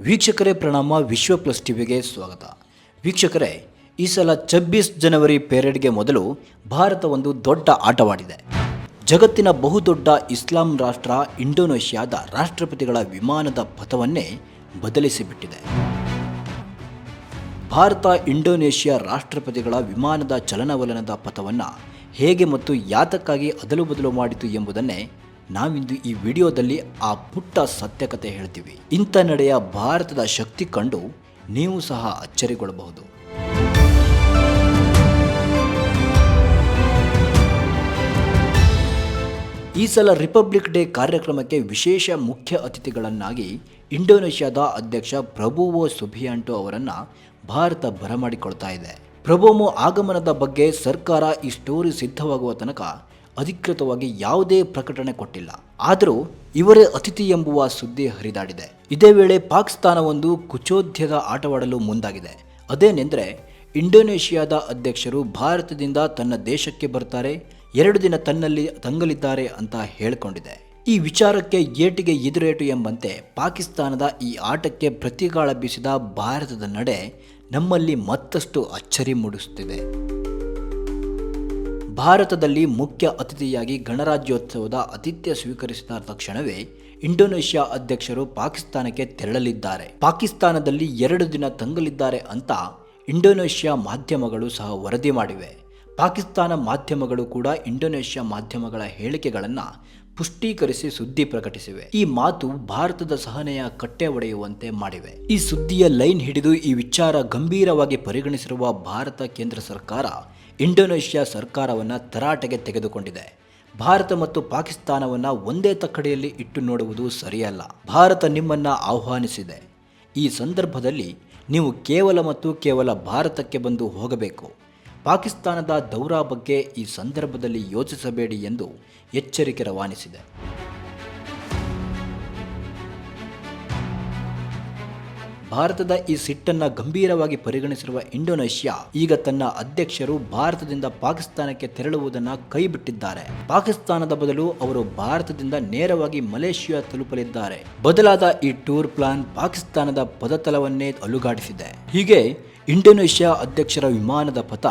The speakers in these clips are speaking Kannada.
ವೀಕ್ಷಕರೇ ಪ್ರಣಾಮ. ವಿಶ್ವ ಪ್ಲಸ್ ಟಿವಿಗೆ ಸ್ವಾಗತ. ವೀಕ್ಷಕರೇ, ಈ ಸಲ 26 ಜನವರಿ ಪೆರೇಡ್ಗೆ ಮೊದಲು ಭಾರತ ಒಂದು ದೊಡ್ಡ ಆಟವಾಡಿದೆ. ಜಗತ್ತಿನ ಬಹುದೊಡ್ಡ ಇಸ್ಲಾಂ ರಾಷ್ಟ್ರ ಇಂಡೋನೇಷ್ಯಾದ ರಾಷ್ಟ್ರಪತಿಗಳ ವಿಮಾನದ ಪಥವನ್ನೇ ಬದಲಿಸಿಬಿಟ್ಟಿದೆ. ಭಾರತ ಇಂಡೋನೇಷ್ಯಾ ರಾಷ್ಟ್ರಪತಿಗಳ ವಿಮಾನದ ಚಲನವಲನದ ಪಥವನ್ನು ಹೇಗೆ ಮತ್ತು ಯಾತಕ್ಕಾಗಿ ಅದಲು ಬದಲು ಮಾಡಿತು ಎಂಬುದನ್ನೇ ನಾವಿಂದು ಈ ವಿಡಿಯೋದಲ್ಲಿ ಆ ಪುಟ್ಟ ಸತ್ಯಕತೆ ಹೇಳ್ತೀವಿ. ಇಂಥ ನಡೆಯ ಭಾರತದ ಶಕ್ತಿ ಕಂಡು ನೀವು ಸಹ ಅಚ್ಚರಿಗೊಳ್ಳಬಹುದು. ಈ ಸಲ ರಿಪಬ್ಲಿಕ್ ಡೇ ಕಾರ್ಯಕ್ರಮಕ್ಕೆ ವಿಶೇಷ ಮುಖ್ಯ ಅತಿಥಿಗಳನ್ನಾಗಿ ಇಂಡೋನೇಷ್ಯಾದ ಅಧ್ಯಕ್ಷ ಪ್ರಬೋವೋ ಸುಬಿಯಾಂಟೋ ಅವರನ್ನು ಭಾರತ ಬರಮಾಡಿಕೊಳ್ತಾ ಇದೆ. ಪ್ರಬೋವೋ ಆಗಮನದ ಬಗ್ಗೆ ಸರ್ಕಾರ ಈ ಸ್ಟೋರಿ ಸಿದ್ಧವಾಗುವ ತನಕ ಅಧಿಕೃತವಾಗಿ ಯಾವುದೇ ಪ್ರಕಟಣೆ ಕೊಟ್ಟಿಲ್ಲ. ಆದರೂ ಇವರೇ ಅತಿಥಿ ಎಂಬುವ ಸುದ್ದಿ ಹರಿದಾಡಿದೆ. ಇದೇ ವೇಳೆ ಪಾಕಿಸ್ತಾನವೊಂದು ಕುಚೋದ್ಯದ ಆಟವಾಡಲು ಮುಂದಾಗಿದೆ. ಅದೇನೆಂದರೆ, ಇಂಡೋನೇಷ್ಯಾದ ಅಧ್ಯಕ್ಷರು ಭಾರತದಿಂದ ತನ್ನ ದೇಶಕ್ಕೆ ಬರ್ತಾರೆ, 2 ದಿನ ತನ್ನಲ್ಲಿ ತಂಗಲಿದ್ದಾರೆ ಅಂತ ಹೇಳಿಕೊಂಡಿದೆ. ಈ ವಿಚಾರಕ್ಕೆ ಏಟಿಗೆ ಎದುರೇಟು ಎಂಬಂತೆ ಪಾಕಿಸ್ತಾನದ ಈ ಆಟಕ್ಕೆ ಪ್ರತಿಗಾಳ ಬೀಸಿದ ಭಾರತದ ನಡೆ ನಮ್ಮಲ್ಲಿ ಮತ್ತಷ್ಟು ಅಚ್ಚರಿ ಮೂಡಿಸುತ್ತಿದೆ. ಭಾರತದಲ್ಲಿ ಮುಖ್ಯ ಅತಿಥಿಯಾಗಿ ಗಣರಾಜ್ಯೋತ್ಸವದ ಆತಿಥ್ಯ ಸ್ವೀಕರಿಸಿದ ತಕ್ಷಣವೇ ಇಂಡೋನೇಷ್ಯಾ ಅಧ್ಯಕ್ಷರು ಪಾಕಿಸ್ತಾನಕ್ಕೆ ತೆರಳಲಿದ್ದಾರೆ. ಪಾಕಿಸ್ತಾನದಲ್ಲಿ 2 ದಿನ ತಂಗಲಿದ್ದಾರೆ ಅಂತ ಇಂಡೋನೇಷ್ಯಾ ಮಾಧ್ಯಮಗಳು ಸಹ ವರದಿ ಮಾಡಿವೆ. ಪಾಕಿಸ್ತಾನ ಮಾಧ್ಯಮಗಳು ಕೂಡ ಇಂಡೋನೇಷ್ಯಾ ಮಾಧ್ಯಮಗಳ ಹೇಳಿಕೆಗಳನ್ನು ಪುಷ್ಟೀಕರಿಸಿ ಸುದ್ದಿ ಪ್ರಕಟಿಸಿವೆ. ಈ ಮಾತು ಭಾರತದ ಸಹನೆಯ ಕಟ್ಟೆ ಒಡೆಯುವಂತೆ ಮಾಡಿವೆ. ಈ ಸುದ್ದಿಯ ಲೈನ್ ಹಿಡಿದು ಈ ವಿಚಾರ ಗಂಭೀರವಾಗಿ ಪರಿಗಣಿಸಿರುವ ಭಾರತ ಕೇಂದ್ರ ಸರ್ಕಾರ ಇಂಡೋನೇಷ್ಯಾ ಸರ್ಕಾರವನ್ನು ತರಾಟೆಗೆ ತೆಗೆದುಕೊಂಡಿದೆ. ಭಾರತ ಮತ್ತು ಪಾಕಿಸ್ತಾನವನ್ನು ಒಂದೇ ತಕ್ಕಡಿಯಲ್ಲಿ ಇಟ್ಟು ನೋಡುವುದು ಸರಿಯಲ್ಲ. ಭಾರತ ನಿಮ್ಮನ್ನು ಆಹ್ವಾನಿಸಿದೆ. ಈ ಸಂದರ್ಭದಲ್ಲಿ ನೀವು ಕೇವಲ ಭಾರತಕ್ಕೆ ಬಂದು ಹೋಗಬೇಕು. ಪಾಕಿಸ್ತಾನದ ದೌರಾ ಬಗ್ಗೆ ಈ ಸಂದರ್ಭದಲ್ಲಿ ಯೋಚಿಸಬೇಡಿ ಎಂದು ಎಚ್ಚರಿಕೆ ರವಾನಿಸಿದೆ. ಭಾರತದ ಈ ಸಿಟ್ಟನ್ನು ಗಂಭೀರವಾಗಿ ಪರಿಗಣಿಸಿರುವ ಇಂಡೋನೇಷ್ಯಾ ಈಗ ತನ್ನ ಅಧ್ಯಕ್ಷರು ಭಾರತದಿಂದ ಪಾಕಿಸ್ತಾನಕ್ಕೆ ತೆರಳುವುದನ್ನು ಕೈಬಿಟ್ಟಿದ್ದಾರೆ. ಪಾಕಿಸ್ತಾನದ ಬದಲು ಅವರು ಭಾರತದಿಂದ ನೇರವಾಗಿ ಮಲೇಷಿಯಾ ತಲುಪಲಿದ್ದಾರೆ. ಬದಲಾದ ಈ ಟೂರ್ ಪ್ಲಾನ್ ಪಾಕಿಸ್ತಾನದ ಪದತಲವನ್ನೇ ಅಲುಗಾಡಿಸಿದೆ. ಹೀಗೆ ಇಂಡೋನೇಷ್ಯಾ ಅಧ್ಯಕ್ಷರ ವಿಮಾನದ ಪಥ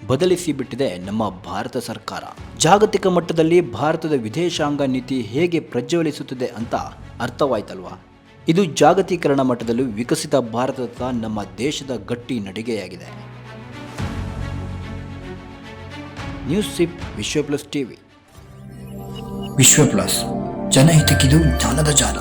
ಬದಲಿಸಿ ಬಿಟ್ಟಿದೆ ನಮ್ಮ ಭಾರತ ಸರ್ಕಾರ. ಜಾಗತಿಕ ಮಟ್ಟದಲ್ಲಿ ಭಾರತದ ವಿದೇಶಾಂಗ ನೀತಿ ಹೇಗೆ ಪ್ರಜ್ವಲಿಸುತ್ತದೆ ಅಂತ ಅರ್ಥವಾಯ್ತಲ್ವಾ? ಇದು ಜಾಗತೀಕರಣ ಮಟ್ಟದಲ್ಲೂ ವಿಕಸಿತ ಭಾರತದ ನಮ್ಮ ದೇಶದ ಗಟ್ಟಿ ನಡಿಗೆಯಾಗಿದೆ. ನ್ಯೂಸ್ ಸಿಪ್ ವಿಶ್ವ ಪ್ಲಸ್ ಟಿವಿ. ವಿಶ್ವ ಪ್ಲಸ್, ಜನಹಿತಕ್ಕಿದು ಜ್ಞಾನದ ಜಾಲ.